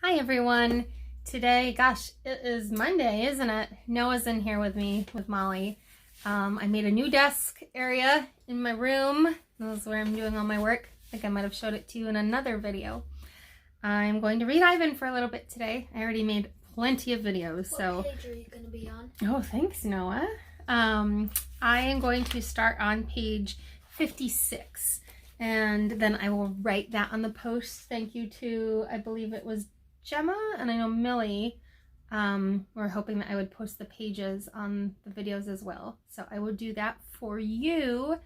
Hi everyone. Today, gosh, it is Monday, isn't it? Noah's in here with me, with Molly. I made a new desk area in my room. This is where I'm doing all my work. I think I might have showed it to you in another video. I'm going to read Ivan for a little bit today. I already made plenty of videos. What page are you going to be on? Oh, thanks, Noah. I am going to start on page 56. And then I will write that on the post. Thank you to, I believe it was Gemma, and I know Millie were hoping that I would post the pages on the videos as well. So I will do that for you.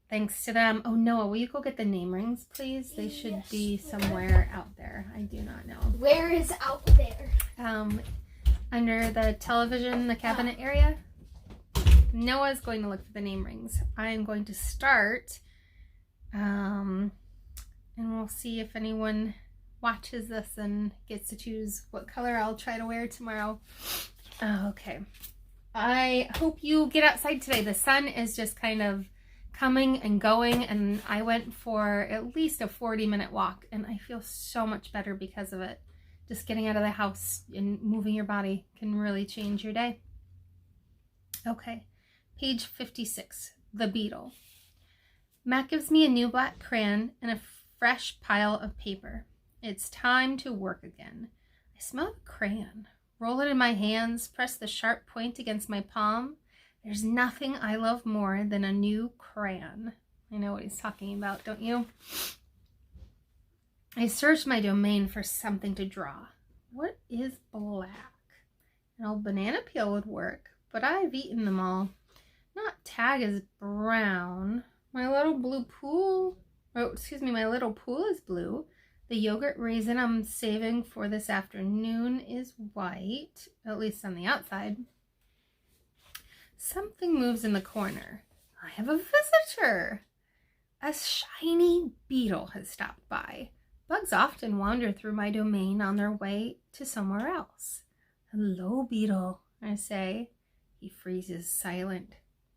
Thanks to them. Oh, Noah, will you go get the name rings, please? They should be somewhere out there. I do not know. Where is out there? Under the television, the cabinet area. Noah's going to look for the name rings. I am going to start, and we'll see if anyone watches this and gets to choose what color I'll try to wear tomorrow. Okay. I hope you get outside today. The sun is just kind of coming and going, and I went for at least a 40-minute walk, and I feel so much better because of it. Just getting out of the house and moving your body can really change your day. Okay. Page 56, The Beetle. Matt gives me a new black crayon and a fresh pile of paper. It's time to work again. I smell the crayon, roll it in my hands, press the sharp point against my palm. There's nothing I love more than a new crayon. I know what he's talking about, don't you? I searched my domain for something to draw. What is black? An old banana peel would work, but I've eaten them all. Not tag is brown. My little pool is blue. The yogurt raisin I'm saving for this afternoon is white, at least on the outside. Something moves in the corner. I have a visitor. A shiny beetle has stopped by. Bugs often wander through my domain on their way to somewhere else. Hello, beetle, I say. He freezes silent.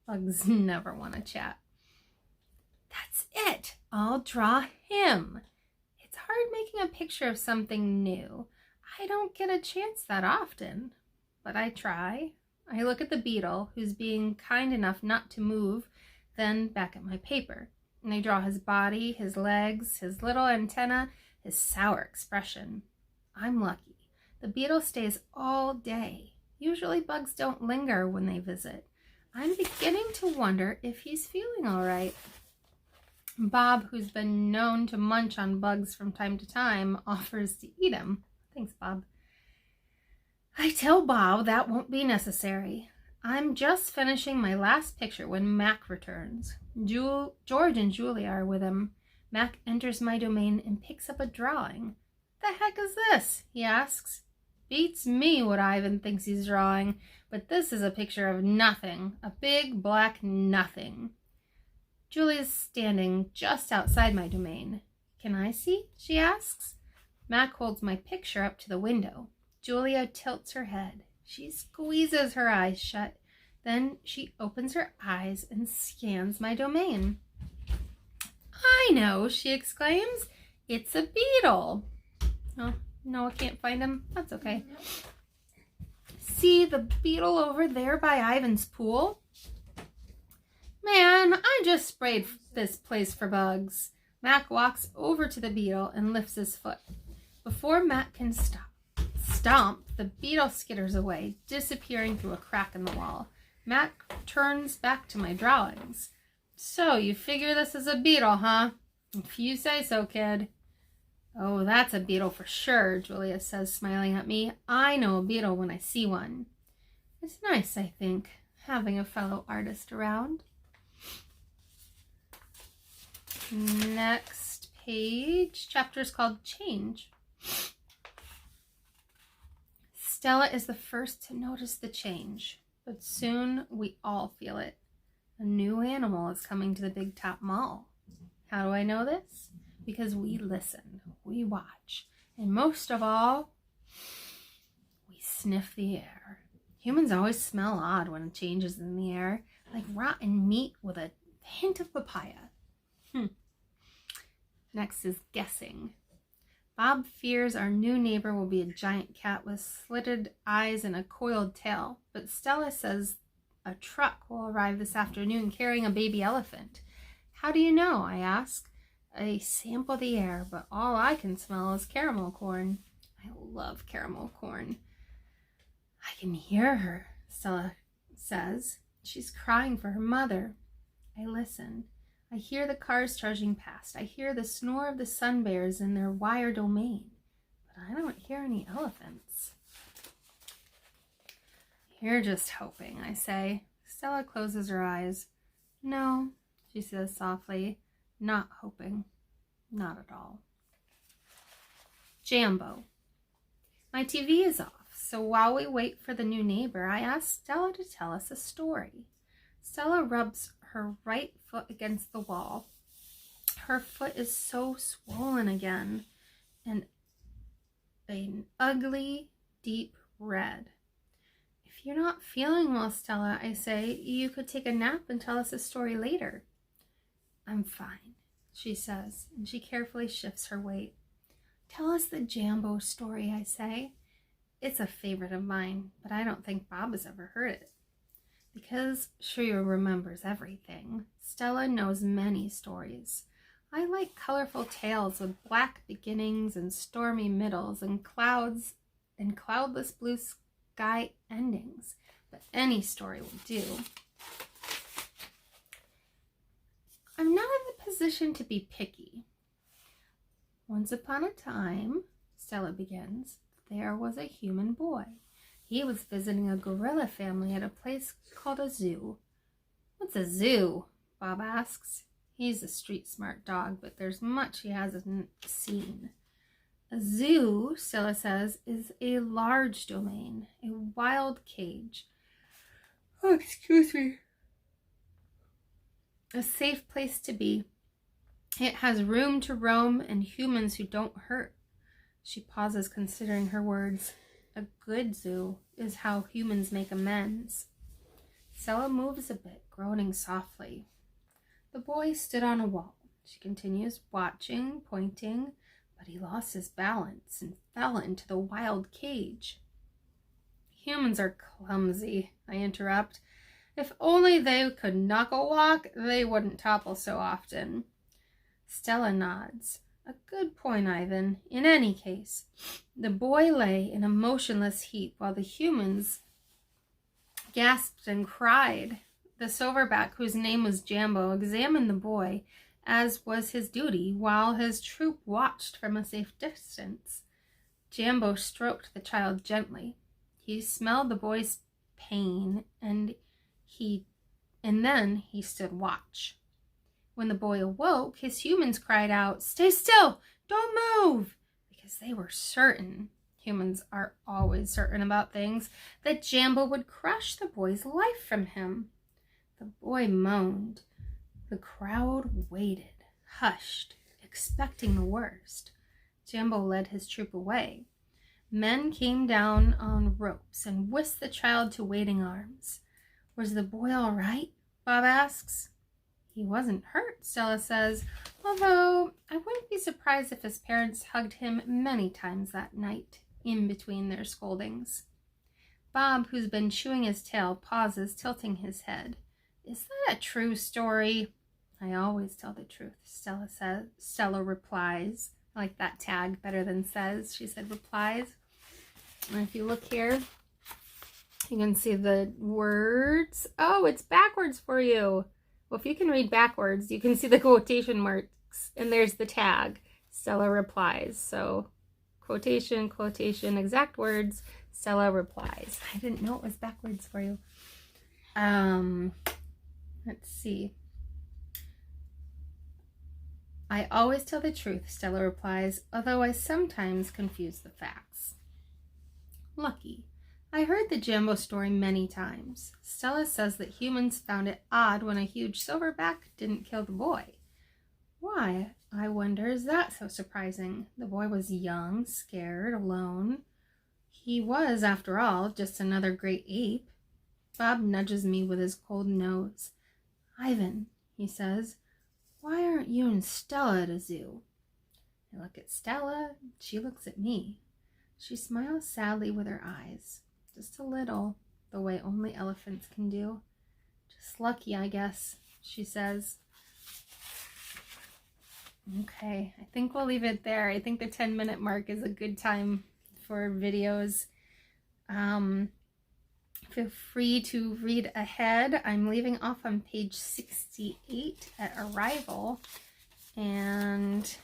Bugs never want to chat. That's it. I'll draw him. It's hard making a picture of something new. I don't get a chance that often, but I try. I look at the beetle, who's being kind enough not to move, then back at my paper. And I draw his body, his legs, his little antenna, his sour expression. I'm lucky. The beetle stays all day. Usually bugs don't linger when they visit. I'm beginning to wonder if he's feeling all right. Bob, who's been known to munch on bugs from time to time, offers to eat him. Thanks, Bob. I tell Bob that won't be necessary. I'm just finishing my last picture when Mac returns. George and Julia are with him. Mac enters my domain and picks up a drawing. The heck is this? He asks. Beats me what Ivan thinks he's drawing, but this is a picture of nothing. A big black nothing. Julia's standing just outside my domain. Can I see? She asks. Mac holds my picture up to the window. Julia tilts her head. She squeezes her eyes shut. Then she opens her eyes and scans my domain. I know, she exclaims. It's a beetle. Oh, no, I can't find him. That's okay. See the beetle over there by Ivan's pool? Man, I just sprayed this place for bugs. Mac walks over to the beetle and lifts his foot. Before Mac can stomp, the beetle skitters away, disappearing through a crack in the wall. Mac turns back to my drawings. So, you figure this is a beetle, huh? If you say so, kid. Oh, that's a beetle for sure, Julia says, smiling at me. I know a beetle when I see one. It's nice, I think, having a fellow artist around. Next page, chapter is called Change. Stella is the first to notice the change, but soon we all feel it. A new animal is coming to the Big Top Mall. How do I know this? Because we listen, we watch, and most of all, we sniff the air. Humans always smell odd when it changes in the air, like rotten meat with a hint of papaya. Next is guessing. Bob fears our new neighbor will be a giant cat with slitted eyes and a coiled tail, but Stella says a truck will arrive this afternoon carrying a baby elephant. How do you know? I ask. I sample the air, but all I can smell is caramel corn. I love caramel corn. I can hear her, Stella says. She's crying for her mother. I listen. I hear the cars charging past. I hear the snore of the sun bears in their wire domain, but I don't hear any elephants. You're just hoping, I say. Stella closes her eyes. No, she says softly, not hoping. Not at all. Jambo. My TV is off, so while we wait for the new neighbor, I ask Stella to tell us a story. Stella rubs her right foot against the wall. Her foot is so swollen again, and an ugly, deep red. If you're not feeling well, Stella, I say, you could take a nap and tell us a story later. I'm fine, she says, and she carefully shifts her weight. Tell us the Jambo story, I say. It's a favorite of mine, but I don't think Bob has ever heard it. Because Shreya remembers everything, Stella knows many stories. I like colorful tales with black beginnings and stormy middles and clouds and cloudless blue sky endings, but any story will do. I'm not in the position to be picky. Once upon a time, Stella begins, there was a human boy. He was visiting a gorilla family at a place called a zoo. What's a zoo? Bob asks. He's a street-smart dog, but there's much he hasn't seen. A zoo, Stella says, is a large domain, a wild cage. Oh, excuse me. A safe place to be. It has room to roam and humans who don't hurt. She pauses, considering her words. A good zoo is how humans make amends. Stella moves a bit, groaning softly. The boy stood on a wall. She continues, watching, pointing, but he lost his balance and fell into the wild cage. Humans are clumsy, I interrupt. If only they could knuckle walk, they wouldn't topple so often. Stella nods. A good point, Ivan. In any case, the boy lay in a motionless heap while the humans gasped and cried. The silverback, whose name was Jambo, examined the boy, as was his duty, while his troop watched from a safe distance. Jambo stroked the child gently. He smelled the boy's pain, and then he stood watch. When the boy awoke, his humans cried out, "Stay still! Don't move!" Because they were certain, humans are always certain about things, that Jambo would crush the boy's life from him. The boy moaned. The crowd waited, hushed, expecting the worst. Jambo led his troop away. Men came down on ropes and whisked the child to waiting arms. Was the boy all right? Bob asks. He wasn't hurt, Stella says, although I wouldn't be surprised if his parents hugged him many times that night, in between their scoldings. Bob, who's been chewing his tail, pauses, tilting his head. Is that a true story? I always tell the truth, Stella says. Stella replies. I like that tag better than says. She said replies. And if you look here, you can see the words. Oh, it's backwards for you. Well, if you can read backwards, you can see the quotation marks, and there's the tag. Stella replies. So, quotation, quotation, exact words, Stella replies. I didn't know it was backwards for you. Let's see. I always tell the truth, Stella replies, although I sometimes confuse the facts. Lucky. I heard the Jambo story many times. Stella says that humans found it odd when a huge silverback didn't kill the boy. Why, I wonder, is that so surprising? The boy was young, scared, alone. He was, after all, just another great ape. Bob nudges me with his cold nose. Ivan, he says, why aren't you and Stella at a zoo? I look at Stella. She looks at me. She smiles sadly with her eyes. Just a little, the way only elephants can do. Just lucky, I guess, she says. Okay, I think we'll leave it there. I think the 10-minute mark is a good time for videos. Feel free to read ahead. I'm leaving off on page 68 at Arrival, and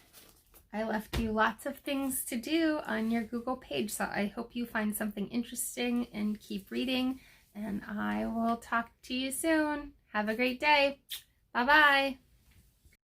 I left you lots of things to do on your Google page, so I hope you find something interesting and keep reading, and I will talk to you soon. Have a great day. Bye-bye.